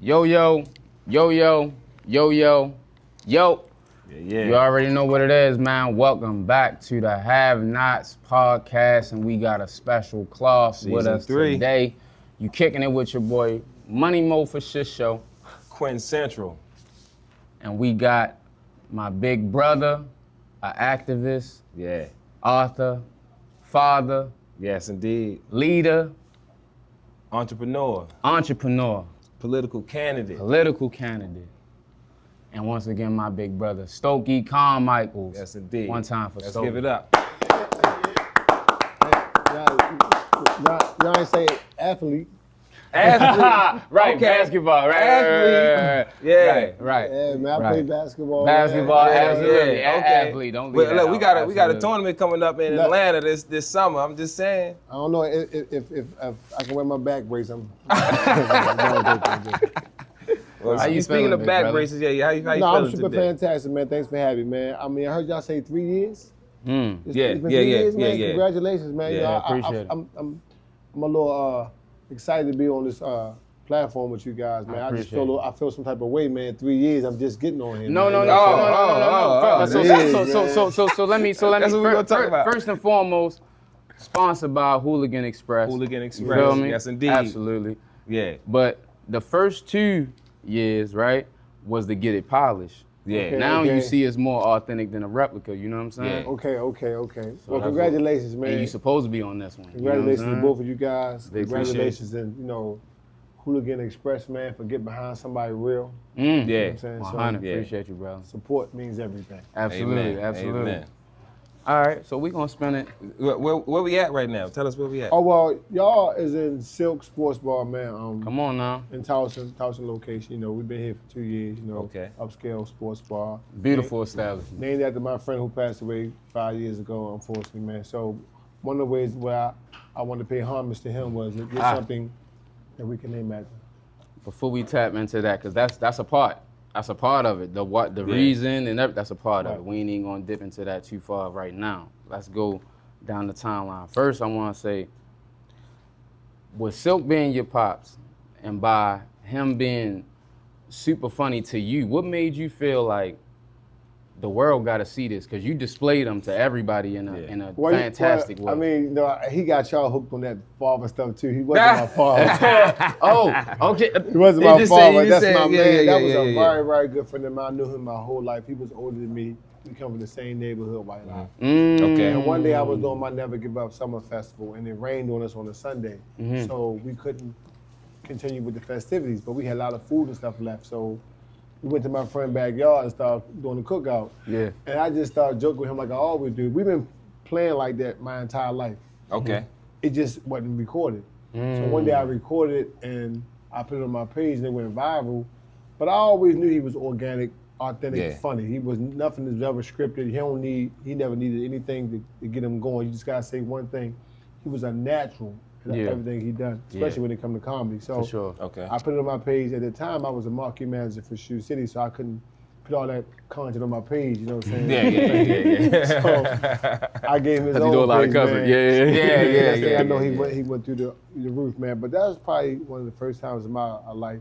Yo, yo, yo, yo, yo, yo, yo. Yeah. You already know what it is, man. Welcome back to the HAVEKNOTZ podcast, and we got a special CLOTHE with us today. You kicking it with your boy Money Mo for Shit Show. Quentin Central. And we got my big brother, an activist, author, father, yes indeed, leader, entrepreneur, political candidate, and once again my big brother, Stokey Carmichael. Yes indeed. One time for Let's Stokey. give it up. Y'all ain't say athlete. Right, okay. basketball, right? Athlete. Yeah. Right. Yeah, man, I play basketball. Basketball, man. absolutely. Yeah, okay. Athlete, don't leave Well, that look, out. we got a tournament coming up in Atlanta this summer. I'm just saying. I don't know if I can wear my back brace. Well, How you speaking feeling, of big back brother? braces, how you feeling I'm super today? fantastic, man. Thanks for having me, man. I mean, I heard y'all say 3 years. Yeah, It's been 3 years, man. yeah. Congratulations, man. Yeah, You know, I appreciate it. I'm a little excited to be on this platform with you guys, man. I just feel some type of way, man. 3 years, I'm just getting on here. No. man. So let me That's what we gonna talk about. First and foremost, sponsored by Hooligan Express. Hooligan You Express. feel me? Yes, indeed. Absolutely. Yeah. But the first 2 years, right, was to get it polished. Yeah. Okay. Now you see it's more authentic than a replica, you know what I'm saying? Yeah. Okay. Well, congratulations, man. And you supposed to be on this one. Congratulations you know to both of you guys. Big Congratulations and Hooligan Express, man, for getting behind somebody real. Yeah. You know what I'm saying? 100. Yeah. Appreciate you, brother. Support means everything. Absolutely. Amen. Absolutely. Amen. All right, so we're gonna spin it. Where we at right now? Tell us where we at. Oh, well, y'all is in Silk Sports Bar, man. Come on now. In Towson location. You know, we've been here for 2 years, Okay. Upscale sports bar. Beautiful establishment. Named after my friend who passed away 5 years ago, unfortunately, man. So one of the ways where I wanted to pay homage to him was to get something that we can name after. Before we tap into that, because that's a part. That's a part of it. The reason and that's a part of it. We ain't even gonna dip into that too far right now. Let's go down the timeline. First, I want to say, with Silk being your pops, and by him being super funny to you, what made you feel like the world got to see this? Because you displayed them to everybody in a fantastic way. I mean, he got y'all hooked on that father stuff too. He wasn't my father. Oh, okay. He wasn't my father. That's my man. Yeah, that was a very, very good friend of mine. I knew him my whole life. He was older than me. We come from the same neighborhood, White Line. Okay. And one day I was doing my Never Give Up Summer Festival, and it rained on us on a Sunday. So we couldn't continue with the festivities, but we had a lot of food and stuff left. So we went to my friend's backyard and started doing the cookout. Yeah. And I just started joking with him like I always do. We've been playing like that my entire life. Okay. It just wasn't recorded. So one day I recorded it and I put it on my page and it went viral. But I always knew he was organic, authentic, funny. He was nothing that's ever scripted. He never needed anything to get him going. You just gotta say one thing. He was a natural in everything he done, especially when it come to comedy. So For sure. Okay. I put it on my page. At the time I was a marketing manager for Shoe City, so I couldn't put all that content on my page, you know what I'm saying? Yeah. So I gave him his Because own he do a lot page, of coverage. man. Yeah. I know he went through the roof, man. But that was probably one of the first times in my life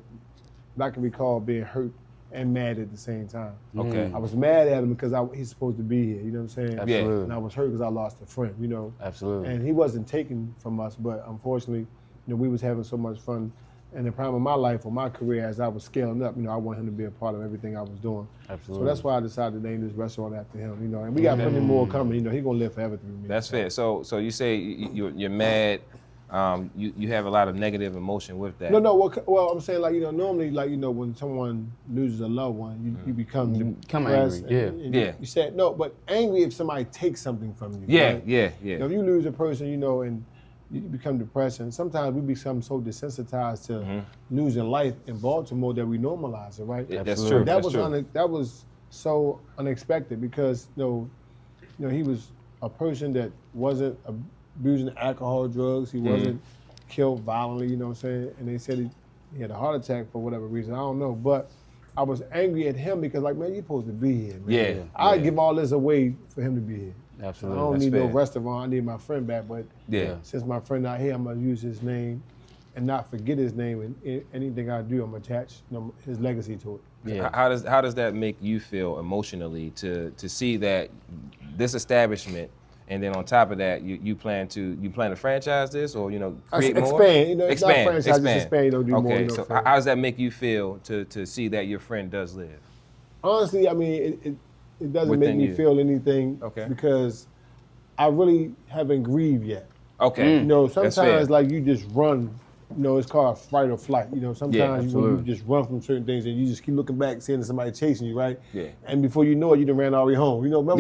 that I can recall being hurt and mad at the same time. Okay. I was mad at him because he's supposed to be here, you know what I'm saying? Absolutely. And I was hurt because I lost a friend, you know? Absolutely. And he wasn't taken from us, but unfortunately, we was having so much fun. And the prime of my life or my career as I was scaling up, I wanted him to be a part of everything I was doing. Absolutely. So that's why I decided to name this restaurant after him, and we got plenty more coming, he's gonna live forever through me. That's fair. So you say you're mad. You have a lot of negative emotion with that. No. Well, I'm saying normally when someone loses a loved one, you become depressed. angry. Yeah. You said no, but angry if somebody takes something from you. Yeah. Right? Yeah. If you lose a person, and you become depressed, and sometimes we become so desensitized to losing life in Baltimore that we normalize it, right? Yeah, that's true. That That's was so unexpected because he was a person that wasn't abusing alcohol, drugs. He wasn't killed violently. You know what I'm saying? And they said he had a heart attack for whatever reason. I don't know, but I was angry at him because man, you're supposed to be here, man. Yeah. I'd give all this away for him to be here. Absolutely. I don't That's need fair. no restaurant. I need my friend back, but since my friend not here, I'm gonna use his name and not forget his name, and anything I do, I'm attached, his legacy to it. Yeah. How does that make you feel emotionally to see that this establishment, and then on top of that, you plan to franchise this, or create more? Expand. It's not franchise, just expand. Do more. So how does that make you feel to see that your friend does live? Honestly, I mean, it doesn't Within make me you. feel anything because I really haven't grieved yet. Okay. Sometimes like you just run. It's called fight or flight. Sometimes you just run from certain things and you just keep looking back, seeing somebody chasing you, right? Yeah. And before you know it, you done ran all the way home. Remember,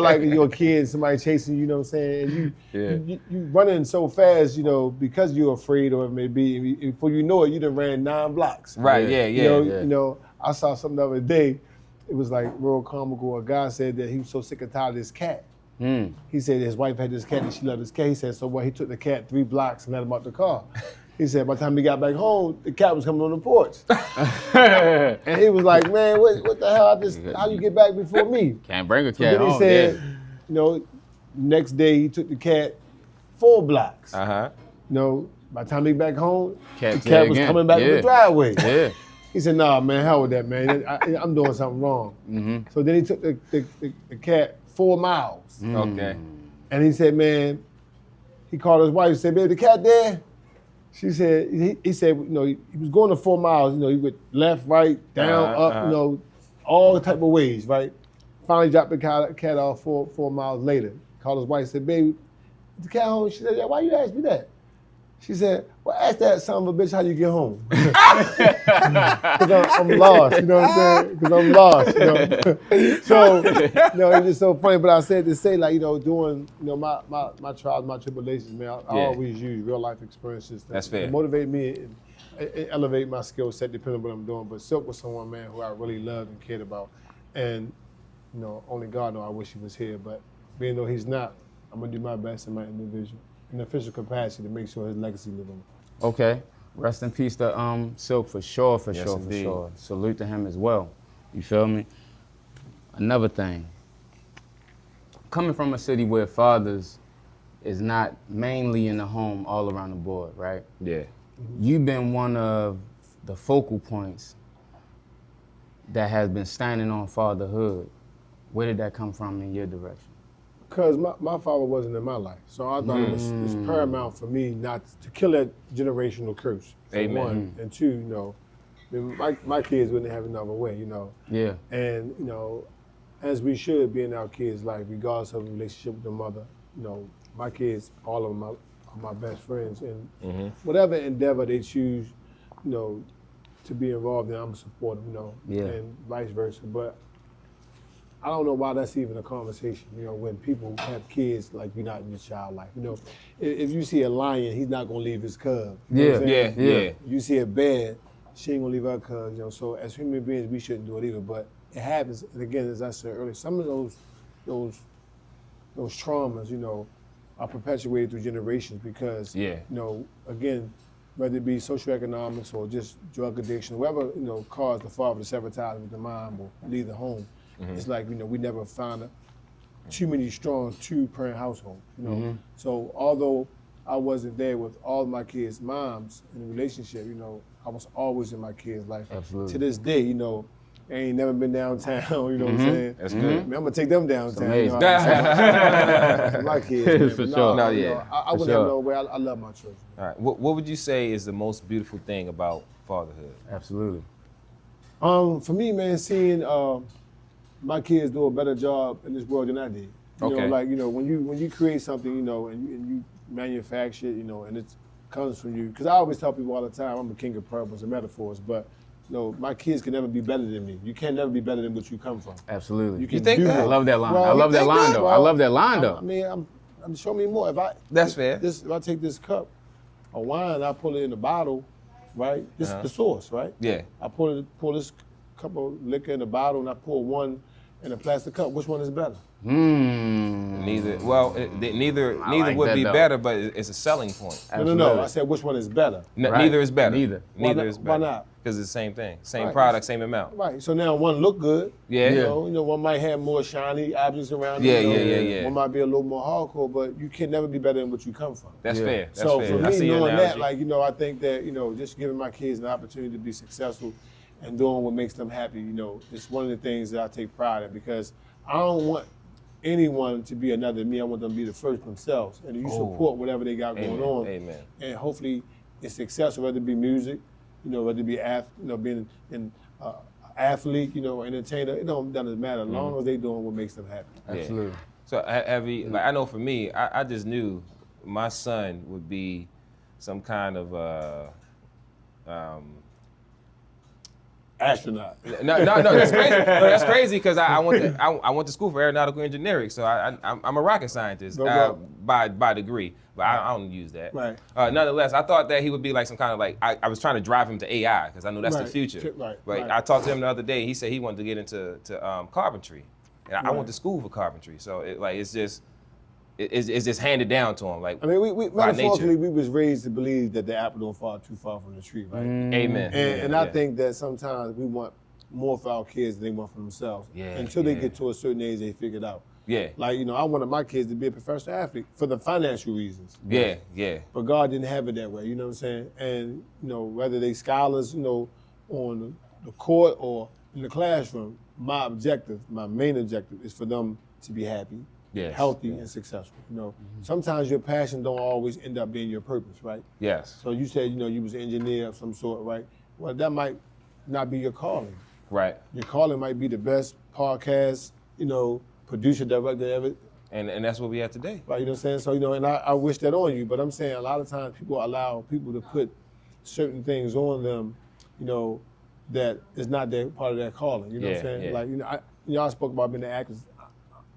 like you're a kid, somebody chasing you, you know what I'm saying? And you running so fast, because you're afraid or it may be, and before you know it, you done ran 9 blocks. Right, I saw something the other day, it was like real comical. A guy said that he was so sick and tired of this cat. He said his wife had this cat and she loved this cat. He said, so he took the cat 3 blocks and let him out the car. He said, by the time he got back home, the cat was coming on the porch. And he was like, man, what the hell? How you get back before me? Can't bring a cat home. Then he said, next day he took the cat 4 blocks. By the time he got back home, the cat was coming back in the driveway. Yeah. He said, nah, man, hell with that, man. I'm doing something wrong. So then he took the cat 4 miles. Okay. And he said, man, he called his wife and said, baby, the cat there? She said, he said, he was going to 4 miles, he went left, right, down, up, all type of ways, right? Finally dropped the cat off 4 miles later. Called his wife and said, baby, is the cat home? She said, yeah, why you ask me that? She said, well, ask that son of a bitch how you get home. Because I'm lost, you know what I'm saying? Because I'm lost, So, it's just so funny. But I said to say, like, during, my trials, my tribulations, man, I always use real life experiences to motivate me and elevate my skill set depending on what I'm doing. But Silk was someone, man, who I really loved and cared about. And, only God knows I wish he was here. But being though he's not, I'm going to do my best in my individual. In official capacity to make sure his legacy live on. Okay. Rest in peace to Silk for sure. Indeed. Salute to him as well. You feel me? Another thing. Coming from a city where fathers is not mainly in the home all around the board, right? Yeah. You've been one of the focal points that has been standing on fatherhood. Where did that come from in your direction? Because my father wasn't in my life. So I thought it was paramount for me not to kill that generational curse. Amen. One. And two, my kids wouldn't have another way, Yeah. And, as we should be in our kids' life, regardless of the relationship with the mother, my kids, all of them are my best friends. And whatever endeavor they choose, to be involved in, I'm supportive, and vice versa. But I don't know why that's even a conversation, when people have kids, like you're not in your child life. If you see a lion, he's not gonna leave his cub. You know what I'm saying? Yeah. You see a bear, she ain't gonna leave her cub, So as human beings, we shouldn't do it either. But it happens, and again, as I said earlier, some of those traumas, are perpetuated through generations because, again, whether it be socioeconomics or just drug addiction, whatever, caused the father to sever ties with the mom or leave the home. It's like, we never found too many strong 2-parent households, So although I wasn't there with all my kids' moms in a relationship, I was always in my kids' life. Absolutely. To this day, I ain't never been downtown, you know what I'm saying? That's good. I'm gonna take them downtown. My kids, man. For But sure. I wouldn't have no way. I love my children. All right. What would you say is the most beautiful thing about fatherhood? Absolutely. For me, man, seeing my kids do a better job in this world than I did. When you create something, and you manufacture it, and it comes from you. Because I always tell people all the time, I'm a king of parables and metaphors, but my kids can never be better than me. You can never be better than what you come from. Absolutely. You think that? I love that line. Well, I love that line though. I love that line though. I mean, show me more. That's fair. If I take this cup of wine, I pull it in a bottle, right? This is the source, right? Yeah. I pull this cup of liquor in a bottle, and I pour one and a plastic cup, which one is better? Neither. Well, neither like would that, be though. better, but it's a selling point. No. I said which one is better. Right. Neither is better. Neither. Neither is better. Why not? Because it's the same thing, same Right. product, same amount. Right. So now one look good. Yeah. You know, one might have more shiny objects around Yeah, it. yeah. One might be a little more hardcore, but you can never be better than what you come from. That's fair. That's So fair. for I me, see your knowing that, analogy. like, I think that, just giving my kids an opportunity to be successful and doing what makes them happy, is one of the things that I take pride in, because I don't want anyone to be another me. I want them to be the first themselves, and you support whatever they got going on. Amen. And hopefully it's successful, whether it be music, whether it be being an athlete, entertainer. It doesn't matter, as long as they doing what makes them happy. Absolutely. So have you, like, I know for me, I just knew my son would be some kind of Astronaut. no, that's crazy. No, that's crazy because I went to school for aeronautical engineering, so I'm a rocket scientist by degree, but I don't use that. Right. Nonetheless, I thought that he would be like some kind of like I was trying to drive him to AI because I know that's the future. Right. But I talked to him the other day. He said he wanted to get into carpentry, and I went to school for carpentry, so it's just handed down to him. Like, I mean, we by metaphorically, nature. we was raised to believe that the apple don't fall too far from the tree, right? Amen. And I think that sometimes we want more for our kids than they want for themselves. Until they get to a certain age, they figure it out. Yeah. Like, I wanted my kids to be a professional athlete for the financial reasons. Yeah. But God didn't have it that way, you know what I'm saying? And, whether they scholars, on the court or in the classroom, my main objective is for them to be happy, healthy, and successful. Sometimes your passion don't always end up being your purpose, right? Yes. So you said, you was an engineer of some sort, right? Well, that might not be your calling. Right. Your calling might be the best podcast, producer, director ever. And that's what we have today. Right, you know what I'm saying? So, and I wish that on you, but I'm saying a lot of times people allow people to put certain things on them, that is not their part of their calling. You know what I'm saying? Yeah. Like, I spoke about being an activist.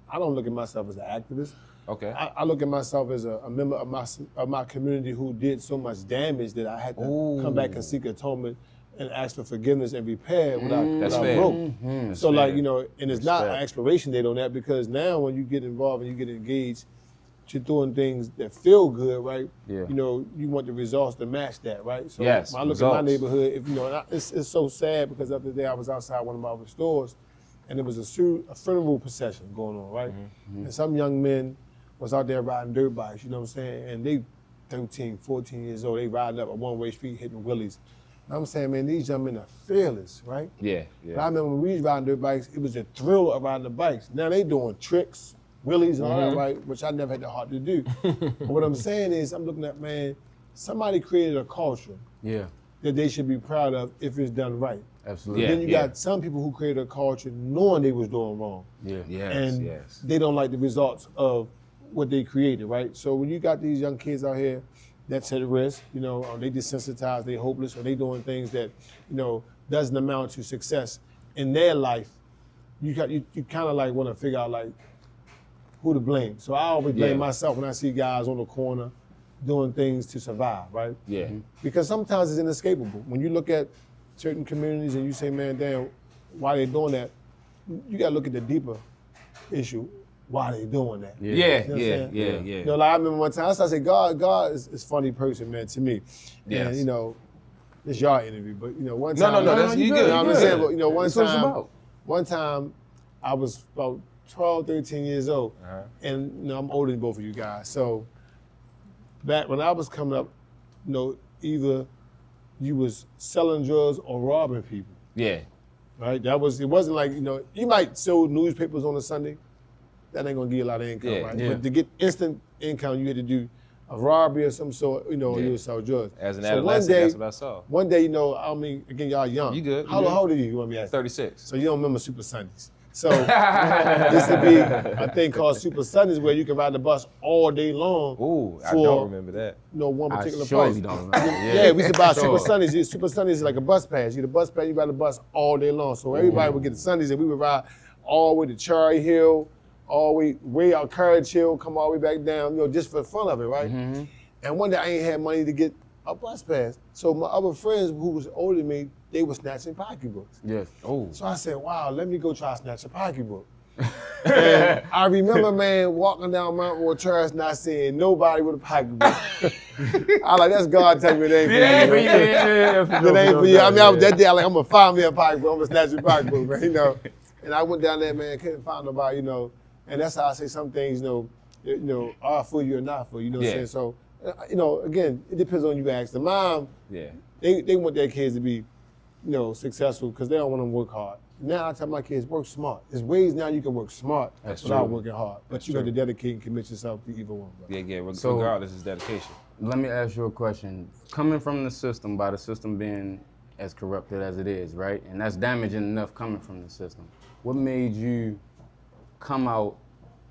I don't look at myself as an activist. Okay. I look at myself as a member of my community who did so much damage that I had to come back and seek atonement and ask for forgiveness and repair what I broke. So like, and it's not an expiration date on that, because now when you get involved and you get engaged, you're doing things that feel good, right? Yeah. You want the results to match that, right? So Yes, when I look at my neighborhood, it's so sad, because the other day I was outside one of our stores and there was a funeral procession going on, right? And some young men was out there riding dirt bikes, you know what I'm saying? And they 13, 14 years old, they riding up a one-way street hitting wheelies. And I'm saying, man, these young men are fearless, right? Yeah. But I remember when we was riding dirt bikes, it was a thrill of riding the bikes. Now they doing tricks, wheelies and all that, right? Which I never had the heart to do. But what I'm saying is, I'm looking at, man, somebody created a culture that they should be proud of if it's done right. Absolutely. Then you got some people who created a culture knowing they was doing wrong. And they don't like the results of what they created, right? So when you got these young kids out here that's at risk, they desensitized, they hopeless, or they doing things that, doesn't amount to success in their life, you kind of like want to figure out like who to blame. So I always blame myself when I see guys on the corner doing things to survive, right? Yeah. Because sometimes it's inescapable. When you look at certain communities and you say, man, damn, why they doing that? You got to look at the deeper issue. Why they doing that? Yeah. Like I remember one time, I said, God is a funny person, man, to me. Yes. And, it's y'all interview, but, one time. No, that's you good. I'm just saying, but, one That's time I was about 12, 13 years old, and, I'm older than both of you guys. So back when I was coming up, either you was selling drugs or robbing people. Yeah. Right? It wasn't like, you might sell newspapers on a Sunday. That ain't gonna give you a lot of income, right? But to get instant income, you had to do a robbery of some sort, or you would sell drugs. As an adolescent, that's what I saw. One day, again, y'all young. You good. How old are you? You want me to ask? 36. So you don't remember Super Sundays. So there used to be a thing called Super Sundays where you can ride the bus all day long. Ooh, I don't remember that. One particular I surely price. don't remember. Yeah, we used to buy Super Sundays. Super Sundays is like a bus pass. You get a bus pass, you ride the bus all day long. So everybody would get the Sundays, and we would ride all the way to Cherry Hill, all the way out Courage Hill, come all the way back down, just for the fun of it, right? And one day I ain't had money to get a bus pass. So my other friends who was older than me, they were snatching pocketbooks. Yes. Oh. So I said, wow, let me go try to snatch a pocketbook. And I remember, man, walking down Mount Royal Terrace, not seeing nobody with a pocketbook. I like, that's God telling me it ain't for you. It ain't for you. I mean, I was that day, I like, I'm gonna find me a pocketbook. I'm gonna snatch your pocketbook, man, you know. And I went down there, man, couldn't find nobody, you know. And that's how I say some things, you know, are for you or not for you, you know what I'm saying? So, you know, again, it depends on you ask. The mom, they want their kids to be, you know, successful because they don't want them to work hard. Now I tell my kids, work smart. There's ways now you can work smart without working hard. But you got to dedicate and commit yourself to either one. Bro. Regardless, it's dedication. Let me ask you a question. Coming from the system, by the system being as corrupted as it is, right? And that's damaging enough coming from the system. What made you come out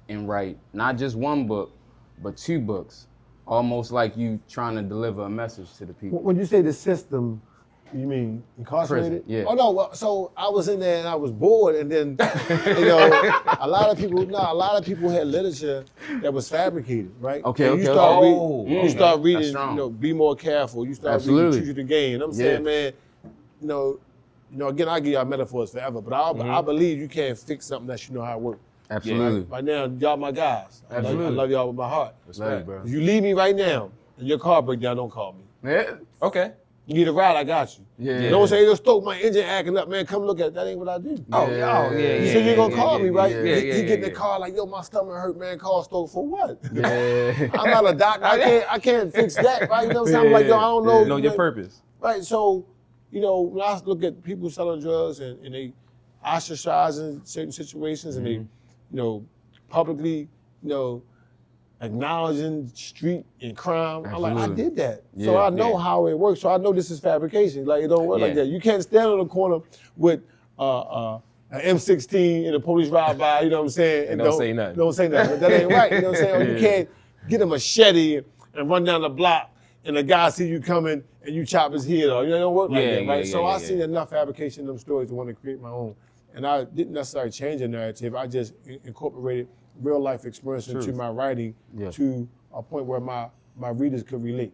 and write not just one book, but 2 books? Almost like you trying to deliver a message to the people. When you say the system, you mean incarcerated? Prison, yeah. Oh no, well, so I was in there and I was bored, and then you know, a lot of people had literature that was fabricated, right? Okay, and you start reading, you know, be more careful. You start reading Choose You to Gain. I'm saying, man, you know, again, I give y'all metaphors forever, but I believe you can't fix something unless you know how it works. Absolutely. Right now, y'all my guys. Absolutely. I love y'all with my heart. Respect, bro. If you leave me right now and your car break down, don't call me. Yeah. Okay. You need a ride, I got you. Yeah. Don't say, yo, Stoke, my engine acting up, man, come look at it. That ain't what I do. You said you're gonna call me, right? He get in the car like, yo, my stomach hurt, man, call Stoke for what? Yeah. I'm not a doctor, I can't fix that, right? You know what I'm saying? I'm like, yo, I don't know. Know your purpose. Right, so, you know, when I look at people selling drugs and they ostracizing certain situations and they, you know, publicly, you know, acknowledging street and crime. I'm like, I did that. So I know how it works. So I know this is fabrication. Like, it don't work like that. You can't stand on the corner with an M16 and the police ride by, you know what I'm saying? And don't say nothing. Don't say nothing. That ain't right, you know what I'm saying? Or you can't get a machete and run down the block and the guy see you coming and you chop his head off. You know, it don't work like that, right? So I seen enough fabrication in them stories to want to create my own. And I didn't necessarily change the narrative. I just incorporated real life experience into my writing to a point where my readers could relate.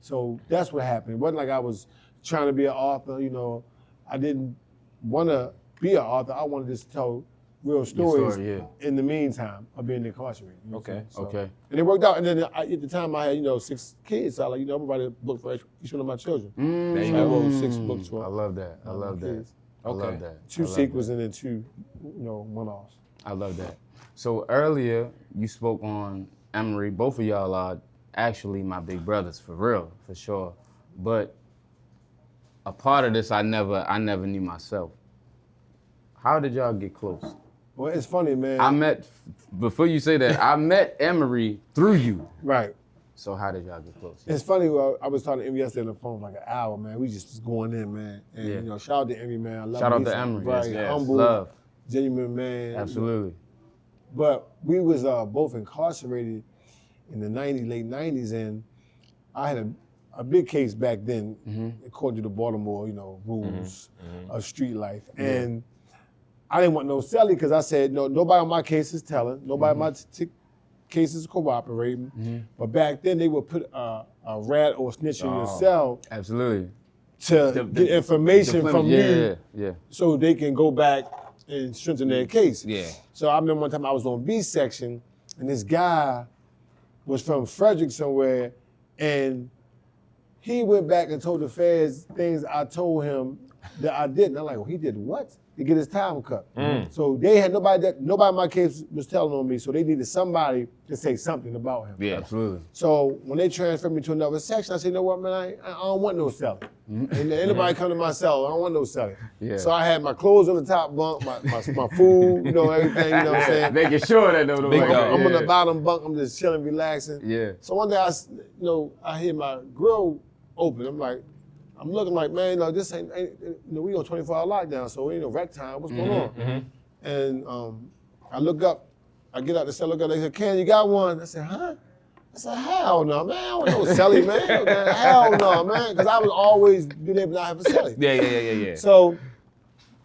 So that's what happened. It wasn't like I was trying to be an author, you know. I didn't want to be an author. I wanted to tell real stories in the meantime of being incarcerated. You know Okay. And it worked out. And then at the time I had, you know, 6 kids. So I like, you know, I'm gonna write a book for each one of my children. So I wrote 6 books for I love that. I love that. I love that. 2 sequels and then 2, you know, one-offs. I love that. So earlier you spoke on Emory. Both of y'all are actually my big brothers, for real, for sure. But a part of this I never knew myself. How did y'all get close? Well, it's funny, man. Before you say that, I met Emory through you. Right. So how did y'all get close? It's funny, I was talking to Emory yesterday on the phone for like an hour, man. We just was going in, man. And you know, shout out to Emory, man. I love shout him. out to Emory. Very humble, love. genuine man. Absolutely. But we was both incarcerated in the late 90s, and I had a big case back then, according to the Baltimore, you know, rules of street life. And I didn't want no celly because I said, no, nobody on my case is telling, nobody on my case is cooperating. But back then they would put a rat or a snitch in your cell. Absolutely. To get information from you yeah. so they can go back and strengthen their case. Yeah. So I remember one time I was on B section and this guy was from Frederick somewhere and he went back and told the feds things I told him that I didn't. I'm like, well, he did what? To get his time cut. So they had nobody in my case was telling on me, so they needed somebody to say something about him. Yeah, absolutely. So when they transferred me to another section, I said, you know what, man, I don't want no selling. And anybody come to my cell, I don't want no selling. Yeah. So I had my clothes on the top bunk, my food, you know, everything, you know what I'm saying? Making sure that I'm on the bottom bunk, I'm just chilling, relaxing. Yeah. So one day I hear my grill open. I'm looking like, man, no, this ain't we on 24-hour lockdown, so ain't no rec time. What's going on? And I look up, I get out the cell, look up, they said, Ken, you got one? I said, huh? I said, hell no, man, I don't want no celly, man. Hell no, man, because I was always been able to have a celly. Yeah. So,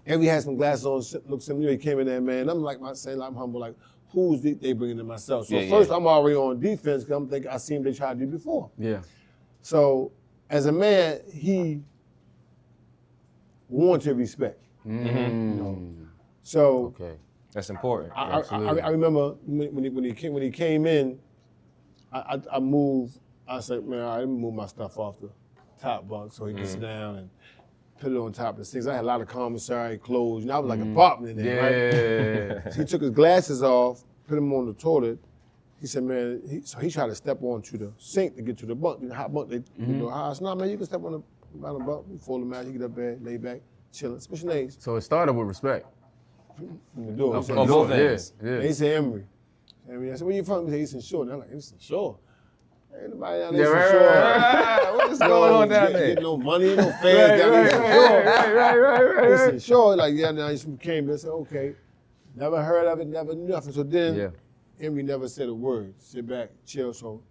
and we had some glasses on, looked at me, he came in there, man, I'm like, I'm humble, like, who's they bringing in myself? So first, I'm already on defense, because I'm thinking, I seen they tried to do before. Yeah. So, as a man, he wanted respect. You know? So That's important. I remember when he came in, I moved. I said, man, I didn't move my stuff off the top bunk so he could sit down and put it on top of the things. I had a lot of commissary clothes. You know, I was like an apartment in there, right? So he took his glasses off, put them on the toilet. He said, man, so he tried to step onto the sink to get to the bunk. You know, hot bunk, you know, I said, no, man, you can step on the bunk, you fold them out, you get up there, lay back, chilling. What's your names? So it started with respect. From the door. On both ends. Yeah. He said Emory. I said, where you from? He said, Eastern Shore. And I'm like, Eastern Shore? Ain't nobody down there Eastern Shore. Right. What is going on down there? Get no money, no fans down there Eastern Shore. Right. Eastern Shore, like, yeah, now he came and I said, okay. Never heard of it, never knew nothing. So then, Emory never said a word. Sit back, chill. So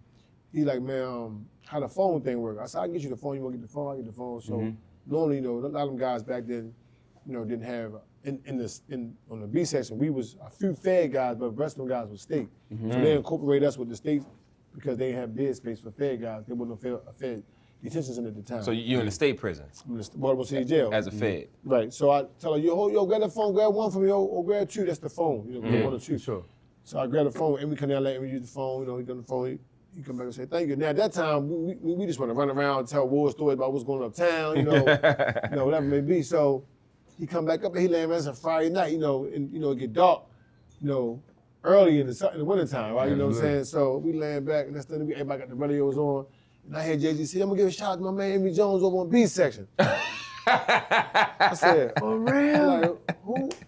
he like, man, how the phone thing work? I said, I can get you the phone. You want to get the phone? I get the phone. So normally, you know, a lot of them guys back then, you know, didn't have on the B section. We was a few Fed guys, but the rest of them guys was state. So they incorporated us with the states because they have bed space for Fed guys. They wasn't a Fed detention center at the time. So you're in the state prison? In the Baltimore City Jail. As a Fed. Right. So I tell her, yo, grab the phone, grab one from me, or grab two. That's the phone. You know, grab one or two. Sure. So I grabbed the phone, and we come down, let him use the phone. You know, he done the phone. He come back and say, thank you. Now, at that time, we just want to run around and tell war stories about what's going on uptown, you know, whatever it may be. So he come back up, and he laying around. It's a Friday night, you know, and, you know, it get dark, you know, early in the wintertime, right? You know what I'm saying? So we laying back, and that's the everybody got the radios on. And I heard Jay-Z say, I'm going to give a shout out to my man, Emory Jones, over on B section. I said, for real? Like,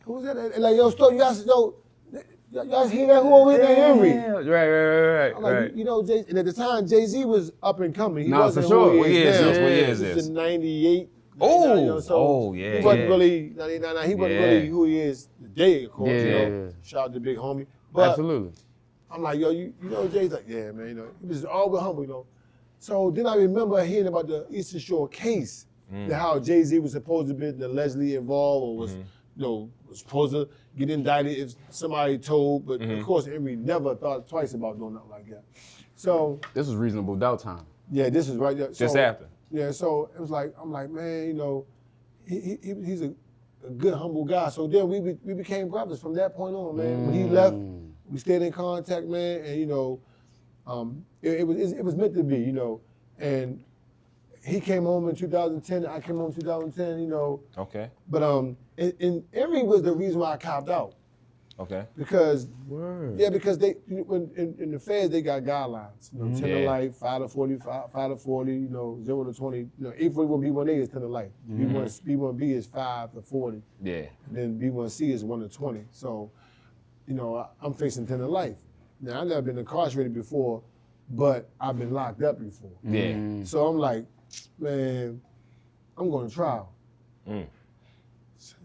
who's that? And like, yo, Stoke, you guys, y'all hear that? Who over here named Emory? Right. I'm like, you know, and at the time, Jay-Z was up and coming. He for wasn't sure. who What he year is is now. this? What year is This this? is in 98. Oh, you know, so yeah. He wasn't really, 99, he wasn't really who he is today, of course. Yeah. You know, shout out to Big Homie. But Absolutely. I'm like, yo, you know, Jay's like, yeah, man, you know, he was always humble, you know. So then I remember hearing about the Eastern Shore case, how Jay-Z was supposed to be allegedly involved or was, you know, was supposed to get indicted if somebody told, but of course, Emory never thought twice about doing nothing like that. So This was reasonable doubt time. yeah, this is right there. So, Just after. Yeah, so it was like, I'm like, man, you know, he's a good, humble guy. So then we became brothers from that point on, man. When he left, we stayed in contact, man, and you know, it was meant to be, you know. And he came home in 2010. I came home in 2010, you know. Okay. But and Emory was the reason why I copped out. Okay. Because because they in the feds they got guidelines. You know, 10 to life, 5 to 40, 5 to 40, you know, 0 to 20. You know, 841 B1A is 10 to life. B1B is 5 to 40. Yeah. And then B1C is 1 to 20. So, you know, I'm facing 10 to life. Now I've never been incarcerated before, but I've been locked up before. Yeah. So I'm like, man, I'm going to trial.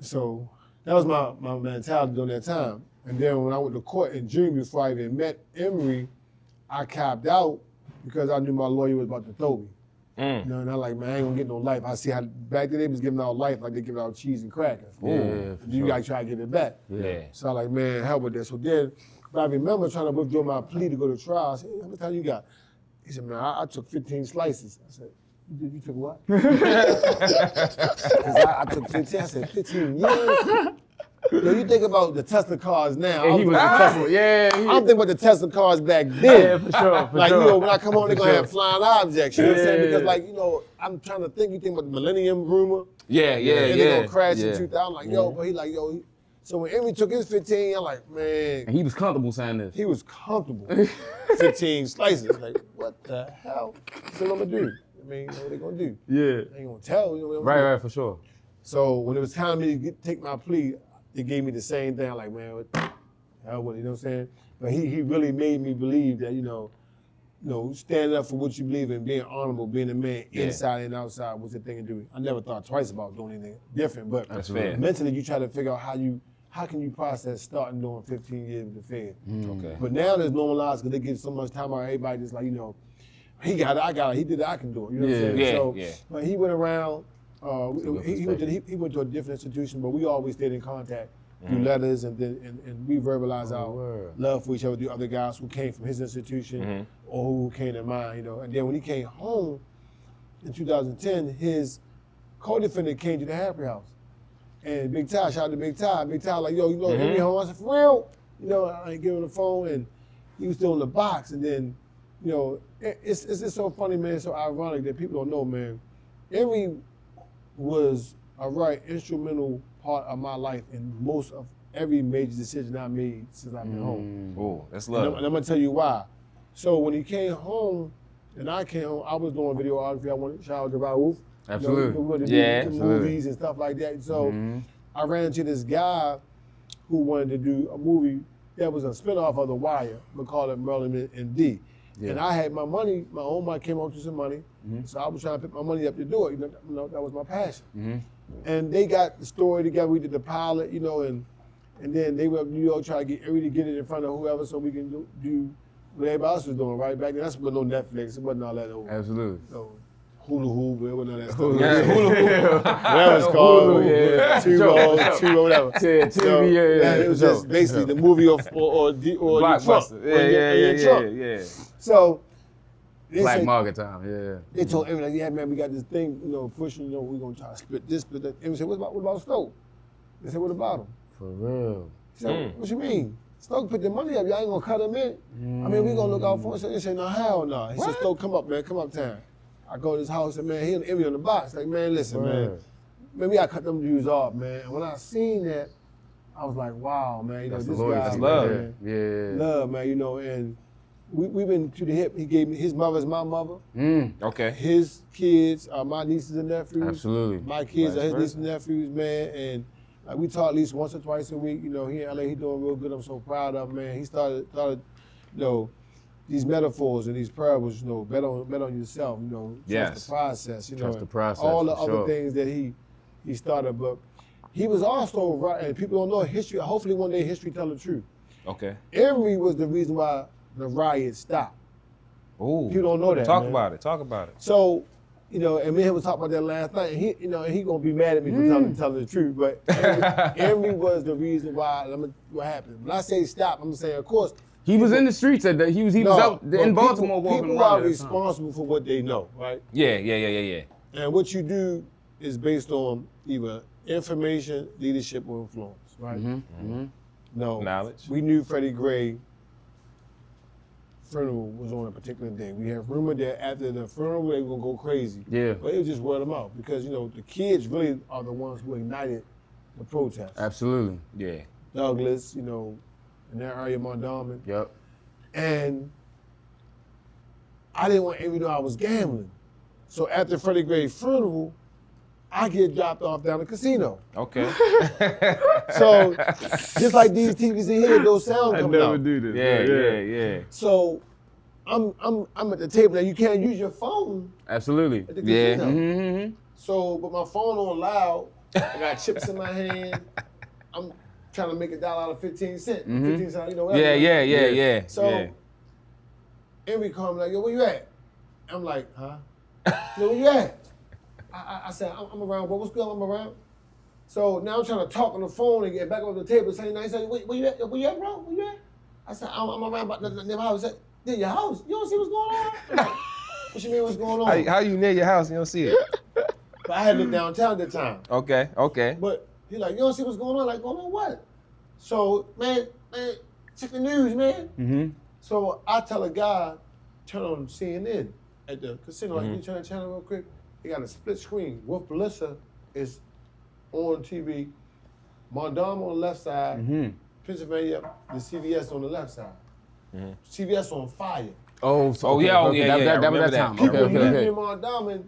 So that was my mentality during that time. And then when I went to court in June before I even met Emory, I capped out because I knew my lawyer was about to throw me. You know, and I'm like, man, I ain't gonna get no life. I see how back then they was giving out life like they giving out cheese and crackers. You gotta try to give it back. So I'm like, man, hell with that. So then, but I remember trying to withdraw my plea to go to trial. I said, how much time you got? He said, man, I took 15 slices. I said, you took what? I took 15. I said, 15 years? Yo, you think about the Tesla cars now. I'm thinking about the Tesla cars back then. Yeah, for sure. Like, you know, when I come home, they're going to have flying objects. You know what I'm saying? Because, like, you know, I'm trying to think. You think about the Millennium rumor? Yeah. And they're going to crash in 2000. Like, yo, but he like, yo. So when Emory took his 15, I'm like, man. And he was comfortable saying this. He was comfortable. 15 slices. Like, what the hell? What's I'm going to do? I mean, you know what they going to do? Yeah. They ain't going to tell. You know what Right, for sure. So when it was time for me to take my plea, they gave me the same thing. I'm like, man, what the hell, you know what I'm saying? But he really made me believe that, you know, standing up for what you believe in, being honorable, being a man inside and outside was the thing to do. I never thought twice about doing anything different, but That's fair. mentally you try to figure out how can you process starting doing 15 years with the Fed. Okay. But now there's normalized because they give so much time out. Everybody just like, you know, he got it, I got it, he did it, I can do it. You know what I'm saying? So, but he went around. He went to a different institution, but we always stayed in contact through letters, and we verbalized our love for each other. The other guys who came from his institution or who came to mine, you know. And then when he came home in 2010, his co-defendant came to the halfway house, And Big Ty, shout out to Big Ty. Big Ty like, yo, you know, Emory home? I said, for real? You know, I ain't giving the phone, and he was still in the box. And then, you know, it's just so funny, man, so ironic that people don't know, man. Emory was a right instrumental part of my life in most of every major decision I made since I've been home. Oh, that's love. And I'm gonna tell you why. So when he came home, and I came home, I was doing videography. I wanted to shout out to Raouf. Absolutely. You know, movies and stuff like that. So I ran into this guy who wanted to do a movie that was a spinoff of The Wire, but called it Merlin and D. Yeah. And I had my money, my own money, came home to some money. So I was trying to pick my money up to do it. You know, that was my passion. And they got the story together. We did the pilot, you know, and then they went up to New York trying to get everybody to get it in front of whoever so we can do what everybody else was doing, right? Back then, that's when no Netflix, it wasn't all that old. Absolutely. No, hula hoop, it wasn't all that stuff. Yeah, hula hoop. Whatever it's called. Two, whatever. TV, it was just basically the movie or Blockbuster. Trump. Yeah. So, Black market time, They told him, like, yeah, man, we got this thing, you know, pushing, you know, we're going to try to split this, split that. And we said, what about Stoke? They said, what about him? For real. He said, what you mean? Stoke put the money up, y'all ain't going to cut him in? I mean, we going to look out for him. So they said, no, hell no. He said, Stoke, come up, man, come uptown. I go to his house and, man, he and Emory on the box. Like, man, listen, man, we got to cut them dudes off, man. And when I seen that, I was like, wow, man, you know, this guy, That's love. Man, Yeah. love, man, you know, and we've been to the hip. He gave me, his mother's my mother. Okay. His kids are my nieces and nephews. Absolutely. My kids are his nieces and nephews, man. And we talk at least once or twice a week. You know, here in LA, he's doing real good. I'm so proud of him, man. He started, you know, these metaphors and these parables, you know, bet on yourself, you know, trust the process, you know. Trust the process, all the for other things that he started. But he was also, right, and people don't know history. Hopefully one day history tell the truth. Okay. Emory was the reason why the riot stopped. Ooh. You don't know that, Talk man. about it. So, you know, and me and him was talking about that last night, and he, you know, he gonna be mad at me for telling the truth, but Emory was the reason why. What happened? When I say stop, I'm saying, of course. He was in the streets at that. He was out in Baltimore walking around. People are responsible for what they know, right? Yeah. And what you do is based on either information, leadership, or influence, right? No. Knowledge. We knew Freddie Gray funeral was on a particular day. We have rumor that after the funeral they were gonna go crazy. Yeah. But it was just word of mouth because, you know, the kids really are the ones who ignited the protest. Absolutely. Yeah. Douglas, you know, in that area, Mondawmin. Yep. And I didn't want everyone to know I was gambling. So after Freddie Gray's funeral, I get dropped off down the casino. Okay. So just like these TVs in here, those sounds coming out. do this. Yeah. So I'm at the table now. You can't use your phone Absolutely. at the casino. Mm-hmm. So, but my phone on loud. I got chips in my hand. I'm trying to make $1 out of 15 cents. 15 cents, you know. Whatever. Yeah. So Emory called me like, yo, where you at? I'm like, huh? Yo, where you at? I said, I'm around, bro. What's good? I'm around. So now I'm trying to talk on the phone and get back on the table. Saying, he said, where you at, bro? Where you at? I said, I'm around about the house. He said, near your house? You don't see what's going on? I'm like, what you mean what's going on? How you near your house and you don't see it? But I had to look downtown at the time. Okay. But he like, you don't see what's going on? Like, going on what? So, man, check the news, man. So I tell a guy, turn on CNN at the casino. Like, can you turn that channel real quick? He got a split screen. Wolf Blitzer is on TV. Mondawmin on the left side. Pennsylvania, the CVS on the left side. CVS on fire. That was that time. People Okay. living in Mondawmin,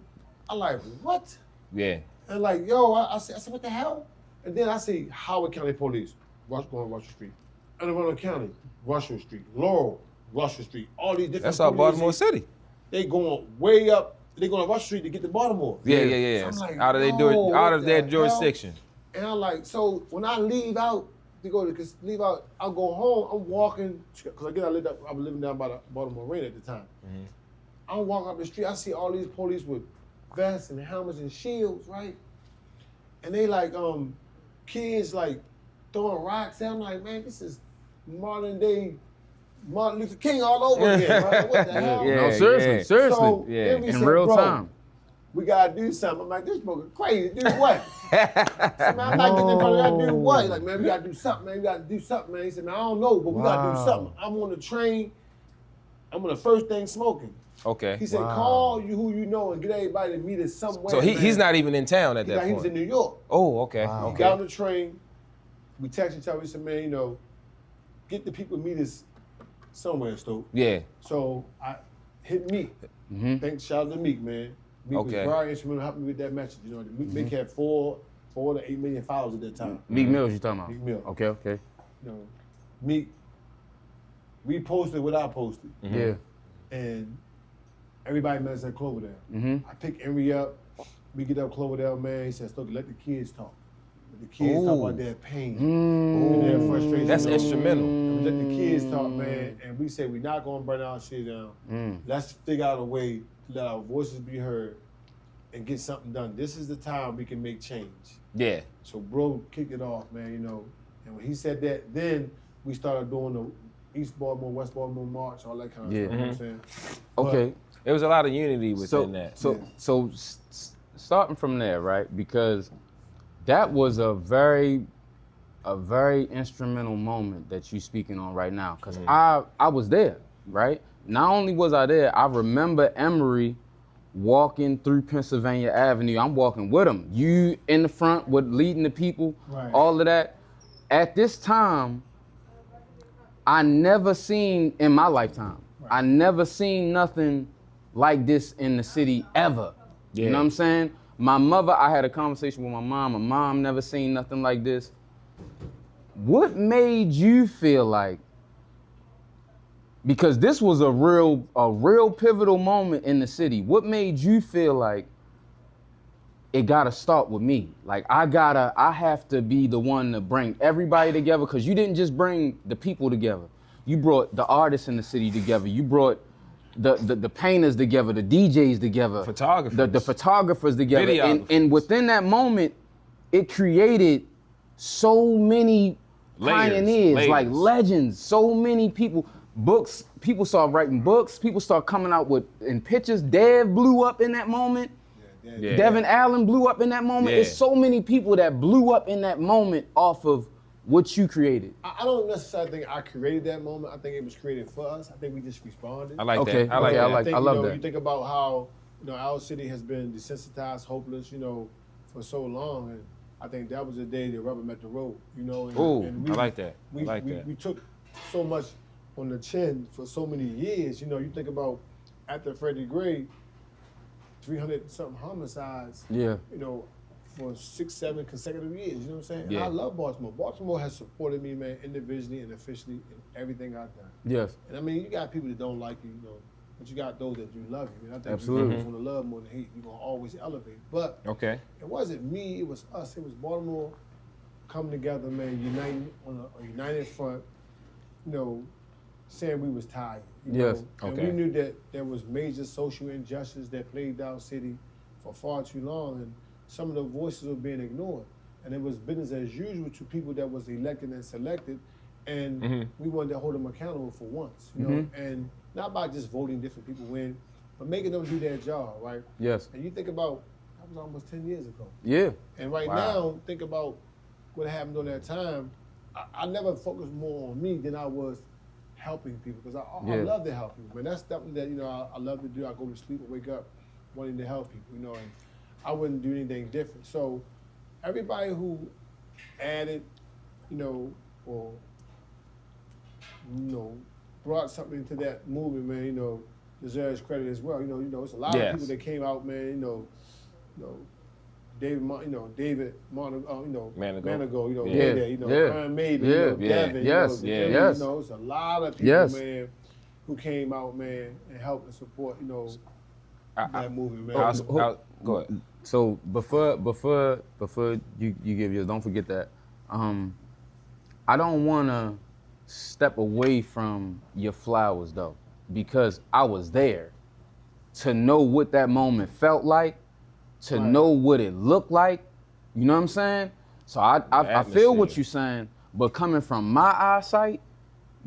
I'm like, what? Yeah. And like, yo, I said, what the hell? And then I see Howard County Police, going Russell Street. Anne Arundel County, Russell Street. Laurel, Russell Street. All these different That's all Baltimore City. They going way up. They going to Russell Street to get to Baltimore. Yeah. So I'm like, out of their jurisdiction. And I'm like, so when I leave out to go to I'll go home. I'm walking because I was living down by the Baltimore Arena at the time. I'm walking up the street. I see all these police with vests and helmets and shields, right? And they like kids like throwing rocks. And I'm like, man, this is modern day Martin Luther King all over again. Right? What the hell? No, seriously. So, in real time. we gotta do something. I'm like, this book crazy. Do what? So, man, I'm not getting in front of that. Do what? Like, man, we gotta do something, man. We gotta do something, man. He said, man, I don't know, but we gotta do something. I'm on the train. I'm on the first thing smoking. Okay. He said, call you who you know and get everybody to meet us somewhere. So he's not even in town at that point. He was in New York. Oh, okay. He Okay. got on the train. We texted each other. We said, man, you know, get the people to meet us somewhere, Stoke. Yeah. So I hit Meek. Thanks, shout out to Meek, man. Meek was very instrumental helping me with that message. You know, Meek had 4 to 8 million followers at that time. Meek Mills, you talking about? Meek Mill. Okay. You know, Meek, we posted what I posted. Yeah. And everybody met us at Cloverdale. I picked Emory up. We get up Cloverdale, man. He said, Stokey, let the kids talk. Let the kids talk about their pain and their frustration. That's instrumental. And let the kids talk, man. And we said, we're not going to burn our shit down. Let's figure out a way to let our voices be heard and get something done. This is the time we can make change. Yeah. So bro kicked it off, man, you know. And when he said that, then we started doing the East Baltimore, West Baltimore March, all that kind of stuff, you know what I'm saying? Okay. There was a lot of unity within that. So starting from there, right? Because that was a very instrumental moment that you're speaking on right now. Because I was there, right? Not only was I there, I remember Emory walking through Pennsylvania Avenue. I'm walking with him. You in the front with leading the people, all of that. At this time, I never seen in my lifetime, I never seen nothing like this in the city ever. You know what I'm saying? My mother, I had a conversation with my mom. My mom never seen nothing like this. What made you feel like, because this was a real pivotal moment in the city, what made you feel like it gotta start with me? Like I have to be the one to bring everybody together, because you didn't just bring the people together. You brought the artists in the city together. You brought the painters together, the DJs together, the photographers together, and within that moment, it created so many pioneers, like legends, so many people. Books, people started writing books. People started coming out in pictures. Dev blew up in that moment. Devin Allen blew up in that moment. It's so many people that blew up in that moment off of what you created. I don't necessarily think I created that moment. I think it was created for us. I think we just responded. I like that. I love that. You think about how, you know, our city has been desensitized, hopeless, you know, for so long, and I think that was the day the rubber met the road, you know. And I like that. We took so much on the chin for so many years. You know, you think about after Freddie Gray, 300-something homicides. Yeah. You know, for 6-7 consecutive years. You know what I'm saying? Yeah. And I love Baltimore. Baltimore has supported me, man, individually and officially in everything I've done. Yes. And I mean, you got people that don't like you, you know, but you got those that do love you. And I think Absolutely. you want to love more than hate. You're gonna always elevate. But it wasn't me. It was us. It was Baltimore coming together, man, uniting on a united front. You know, saying we was tired. You know? And we knew that there was major social injustice that plagued our city for far too long, and some of the voices were being ignored. And it was business as usual to people that was elected and selected, and we wanted to hold them accountable for once, you know, and not by just voting different people win, but making them do their job, right? Yes. And you think about, that was almost 10 years ago. Yeah. And right now, think about what happened during that time. I never focused more on me than I was helping people, because I love to help people. Man, that's something that, you know, I love to do. I go to sleep and wake up wanting to help people, you know, and I wouldn't do anything different. So everybody who added, you know, or, you know, brought something to that movement, man, you know, deserves credit as well. You know, it's a lot of people that came out, man, you know, David Monago, you know, Manigo, you know, Iron Maiden, you know, Devin, you know, it's a lot of people, man, who came out, man, and helped and support, you know, that movement, man. Go ahead. So before you give yours, don't forget that. I don't want to step away from your flowers though, because I was there to know what that moment felt like, to know what it looked like. You know what I'm saying? So I feel what you're saying, but coming from my eyesight,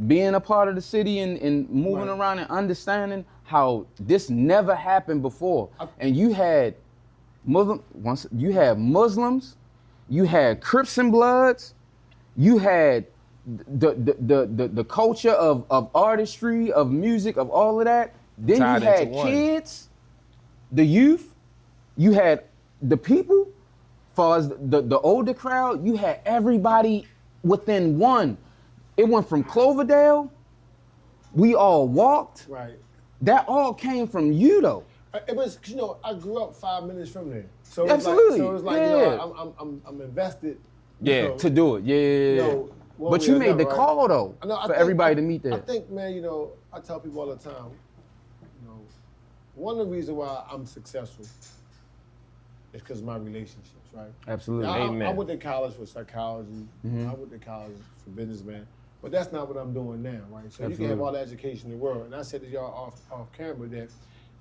being a part of the city and moving around and understanding how this never happened before, and you had You had Muslims, you had Crips and Bloods, you had the culture of artistry, of music, of all of that. Then Tied you had into one. kids, the youth, you had the people, far as the older crowd, you had everybody within one. It went from Cloverdale, we all walked. Right. That all came from you though. It was, you know, I grew up 5 minutes from there. So Absolutely. It was like, Yeah. you know, I'm invested. Yeah. You know, To do it, yeah. you know, one But way you or made another, the right? call though, I know, I for think- everybody to meet there. I think, man, you know, I tell people all the time, you know, one of the reasons why I'm successful is because of my relationships, right? Absolutely. Now, Amen. I went to college for psychology. Mm-hmm. I went to college for businessman. But that's not what I'm doing now, right? So you can Absolutely. have all the education in the world. And I said to y'all off camera that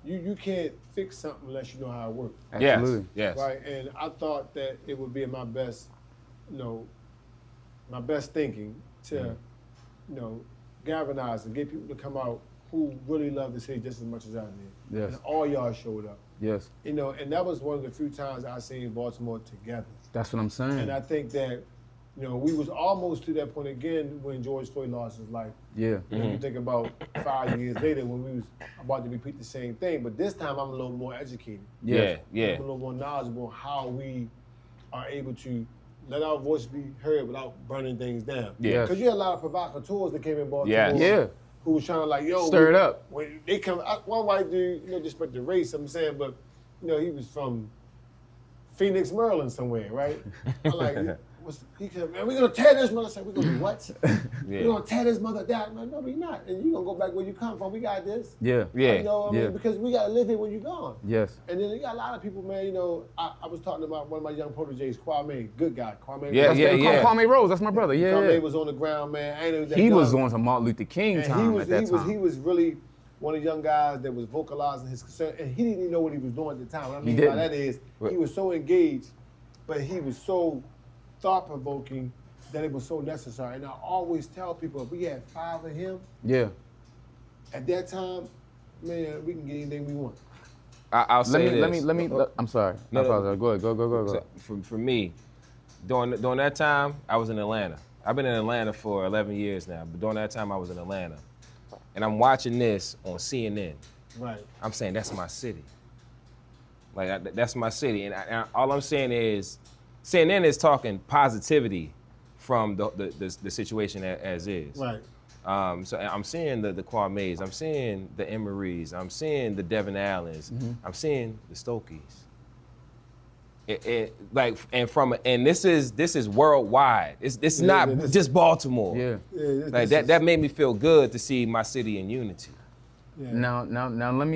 you can't fix something unless you know how it works. Absolutely. Yes. Right, and I thought that it would be in my best, you know, my best thinking to, you know, galvanize and get people to come out who really love the city just as much as I did. Yes. And all y'all showed up. Yes, You know, and that was one of the few times I seen Baltimore together. that's what I'm saying. And I think that, you know, we was almost to that point again when George Floyd lost his life. Yeah. And you think about 5 years later when we was about to repeat the same thing, but this time I'm a little more educated. Yeah. I'm a little more knowledgeable on how we are able to let our voice be heard without burning things down. Yeah. Because you had a lot of provocateurs that came in Baltimore. Yes. Yeah. Who was trying to like, yo. Stir it up. When they come, one white dude, you know, disrespect the race, I'm saying, but, you know, he was from Phoenix, Maryland somewhere, right? I'm like, he said, man, we're gonna tear this mother. I said, we're gonna do what? We're gonna tear this mother down. I'm like, no, we're not. And you're gonna go back where you come from. We got this. Yeah. Yeah. You know, I mean, Yeah. because we gotta live here when you're gone. Yes. And then you got a lot of people, man, you know, I was talking about one of my young proteges, Kwame, good guy. Kwame. Yeah, was- yeah, yeah. Kwame Rose, that's my brother. Yeah. Kwame yeah. was on the ground, man. I ain't know that He was young. on some Martin Luther King And time at that time. he was really one of the young guys that was vocalizing his concern, and he didn't even know what he was doing at the time. What I mean by didn't. that is, What? he was so engaged, but he was so thought-provoking that it was so necessary. And I always tell people, if we had 5 of him Yeah. at that time, man, we can get anything we want. I'll say this. Let me. I'm sorry. No, I no. apologize. Go ahead. Go. So, for me, during that time, I was in Atlanta. I've been in Atlanta for 11 years now, but during that time, I was in Atlanta. And I'm watching this on CNN. Right. I'm saying, that's my city. That's my city. And all I'm saying is, CNN is talking positivity from the situation as is. Right. So I'm seeing the Kwame's, I'm seeing the Emorys, I'm seeing the Devin Allens, I'm seeing the Stokeys. And this is worldwide. It's not this- just Baltimore. Yeah. Yeah, Like that made me feel good to see my city in unity. Yeah. Now let me